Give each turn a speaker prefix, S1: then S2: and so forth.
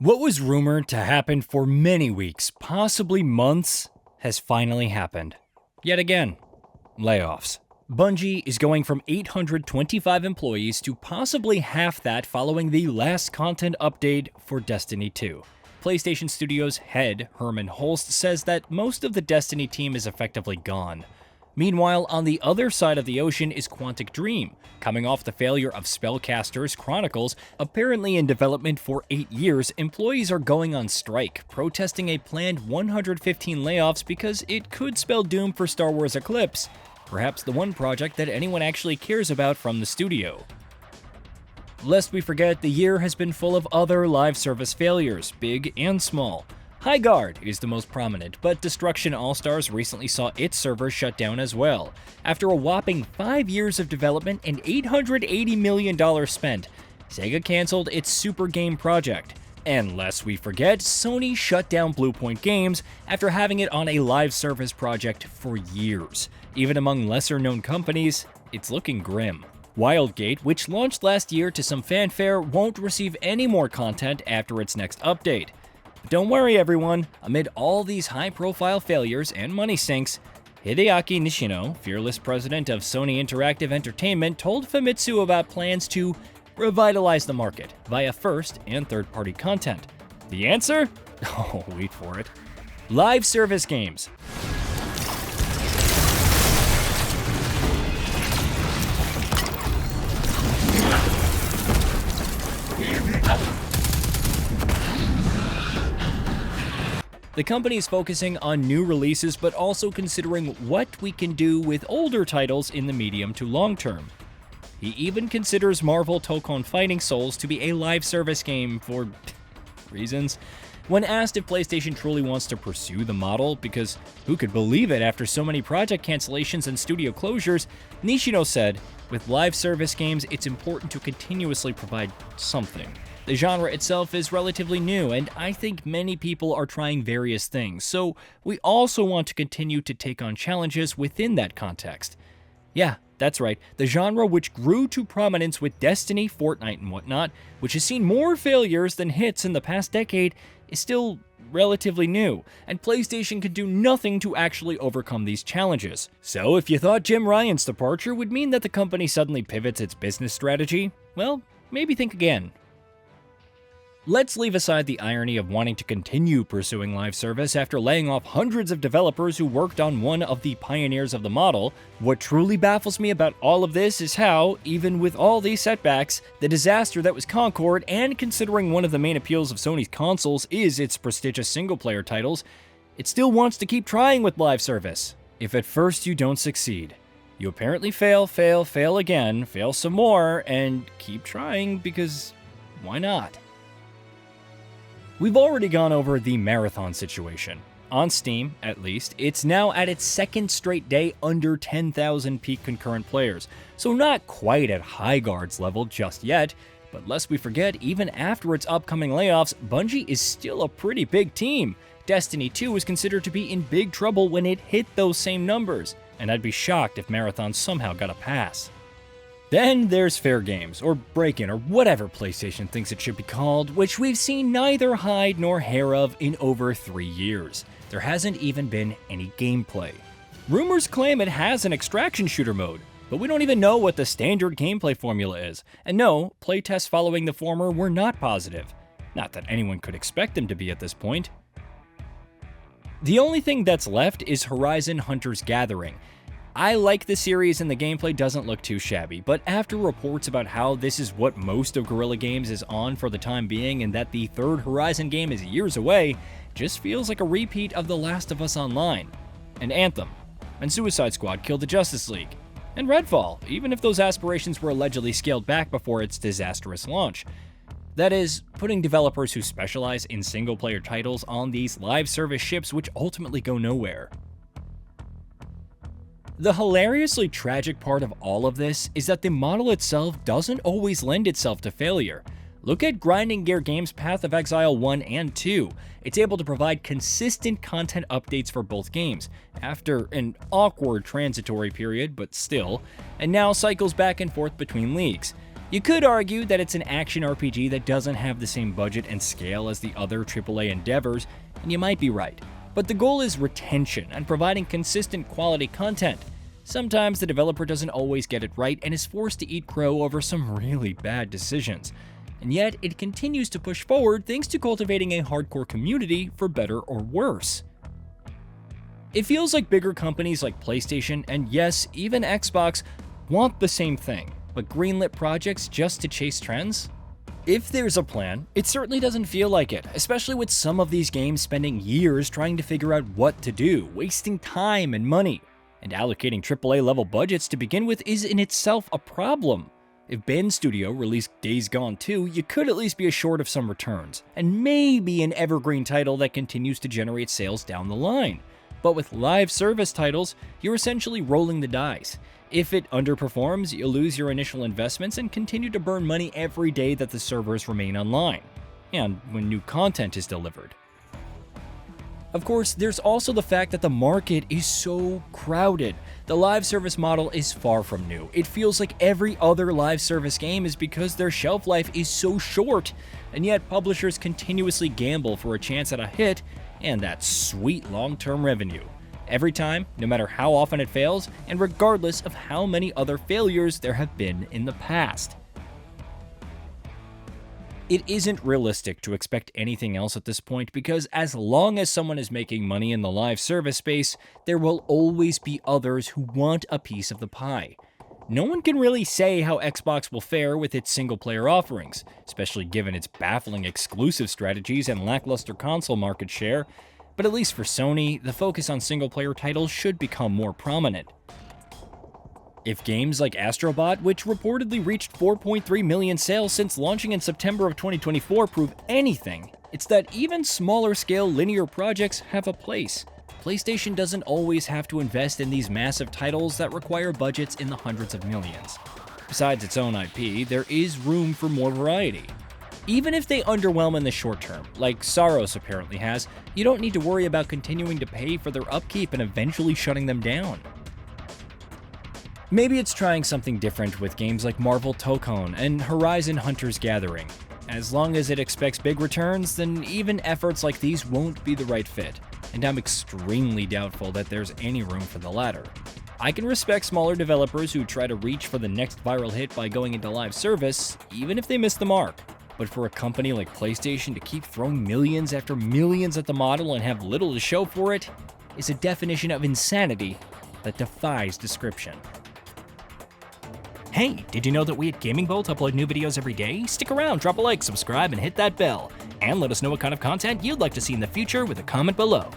S1: What was rumored to happen for many weeks, possibly months, has finally happened. Yet again, layoffs. Bungie is going from 825 employees to possibly half that following the last content update for Destiny 2. PlayStation Studios head Herman Holst says that most of the Destiny team is effectively gone. Meanwhile, on the other side of the ocean is Quantic Dream. Coming off the failure of Spellcasters Chronicles, apparently in development for 8 years, employees are going on strike, protesting a planned 115 layoffs because it could spell doom for Star Wars Eclipse, perhaps the one project that anyone actually cares about from the studio. Lest we forget, the year has been full of other live service failures, big and small. Highguard is the most prominent, but Destruction All-Stars recently saw its server shut down as well. After a whopping 5 years of development and $880 million spent, Sega canceled its Super Game project. And lest we forget, Sony shut down Bluepoint Games after having it on a live service project for years. Even among lesser-known companies, it's looking grim. Wildgate, which launched last year to some fanfare, won't receive any more content after its next update. But don't worry everyone, amid all these high-profile failures and money sinks, Hideaki Nishino, fearless president of Sony Interactive Entertainment, told Famitsu about plans to revitalize the market via first and third-party content. The answer? Oh, wait for it. Live service games. The company is focusing on new releases, but also considering what we can do with older titles in the medium to long term. He even considers MARVEL Tōkon Fighting Souls to be a live service game for reasons. When asked if PlayStation truly wants to pursue the model, because who could believe it after so many project cancellations and studio closures, Nishino said, "With live service games, it's important to continuously provide something. The genre itself is relatively new, and I think many people are trying various things, so we also want to continue to take on challenges within that context." Yeah, that's right, the genre which grew to prominence with Destiny, Fortnite, and whatnot, which has seen more failures than hits in the past decade, is still relatively new, and PlayStation could do nothing to actually overcome these challenges. So if you thought Jim Ryan's departure would mean that the company suddenly pivots its business strategy, well, maybe think again. Let's leave aside the irony of wanting to continue pursuing live service after laying off hundreds of developers who worked on one of the pioneers of the model. What truly baffles me about all of this is how, even with all these setbacks, the disaster that was Concord, and considering one of the main appeals of Sony's consoles is its prestigious single-player titles, it still wants to keep trying with live service. If at first you don't succeed, you apparently fail again, fail some more, and keep trying because why not? We've already gone over the marathon situation. On Steam, at least, it's now at its second straight day under 10,000 peak concurrent players, so not quite at Highguard's level just yet, but lest we forget, even after its upcoming layoffs, Bungie is still a pretty big team. Destiny 2 was considered to be in big trouble when it hit those same numbers, and I'd be shocked if Marathon somehow got a pass. Then there's Fair Games, or Break-In, or whatever PlayStation thinks it should be called, which we've seen neither hide nor hair of in over 3 years. There hasn't even been any gameplay. Rumors claim it has an extraction shooter mode, but we don't even know what the standard gameplay formula is. And no, playtests following the former were not positive. Not that anyone could expect them to be at this point. The only thing that's left is Horizon Hunter's Gathering. I like the series and the gameplay doesn't look too shabby, but after reports about how this is what most of Guerrilla Games is on for the time being and that the third Horizon game is years away, just feels like a repeat of The Last of Us Online, and Anthem, and Suicide Squad Kill the Justice League, and Redfall, even if those aspirations were allegedly scaled back before its disastrous launch. That is, putting developers who specialize in single-player titles on these live service ships which ultimately go nowhere. The hilariously tragic part of all of this is that the model itself doesn't always lend itself to failure. Look at Grinding Gear Games' Path of Exile 1 and 2. It's able to provide consistent content updates for both games, after an awkward transitory period, but still, and now cycles back and forth between leagues. You could argue that it's an action RPG that doesn't have the same budget and scale as the other AAA endeavors, and you might be right. But the goal is retention and providing consistent quality content. Sometimes the developer doesn't always get it right and is forced to eat crow over some really bad decisions. And yet, it continues to push forward thanks to cultivating a hardcore community for better or worse. It feels like bigger companies like PlayStation and yes, even Xbox want the same thing, but greenlit projects just to chase trends? If there's a plan, it certainly doesn't feel like it, especially with some of these games spending years trying to figure out what to do, wasting time and money. And allocating AAA level budgets to begin with is in itself a problem. If Bend Studio released Days Gone 2, you could at least be assured of some returns, and maybe an evergreen title that continues to generate sales down the line. But with live service titles, you're essentially rolling the dice. If it underperforms, you'll lose your initial investments and continue to burn money every day that the servers remain online, and when new content is delivered. Of course, there's also the fact that the market is so crowded. The live service model is far from new. It feels like every other live service game is because their shelf life is so short, and yet publishers continuously gamble for a chance at a hit and that sweet long-term revenue. Every time, no matter how often it fails, and regardless of how many other failures there have been in the past. It isn't realistic to expect anything else at this point because as long as someone is making money in the live service space, there will always be others who want a piece of the pie. No one can really say how Xbox will fare with its single-player offerings, especially given its baffling exclusive strategies and lackluster console market share, but at least for Sony, the focus on single-player titles should become more prominent. If games like Astro Bot, which reportedly reached 4.3 million sales since launching in September of 2024, prove anything, it's that even smaller-scale linear projects have a place. PlayStation doesn't always have to invest in these massive titles that require budgets in the hundreds of millions. Besides its own IP, there is room for more variety. Even if they underwhelm in the short term, like Saros apparently has, you don't need to worry about continuing to pay for their upkeep and eventually shutting them down. Maybe it's trying something different with games like MARVEL Tōkon and Horizon Hunter's Gathering. As long as it expects big returns, then even efforts like these won't be the right fit, and I'm extremely doubtful that there's any room for the latter. I can respect smaller developers who try to reach for the next viral hit by going into live service, even if they miss the mark. But for a company like PlayStation to keep throwing millions after millions at the model and have little to show for it is a definition of insanity that defies description. Hey, did you know that we at GamingBolt upload new videos every day? Stick around, drop a like, subscribe, and hit that bell. And let us know what kind of content you'd like to see in the future with a comment below.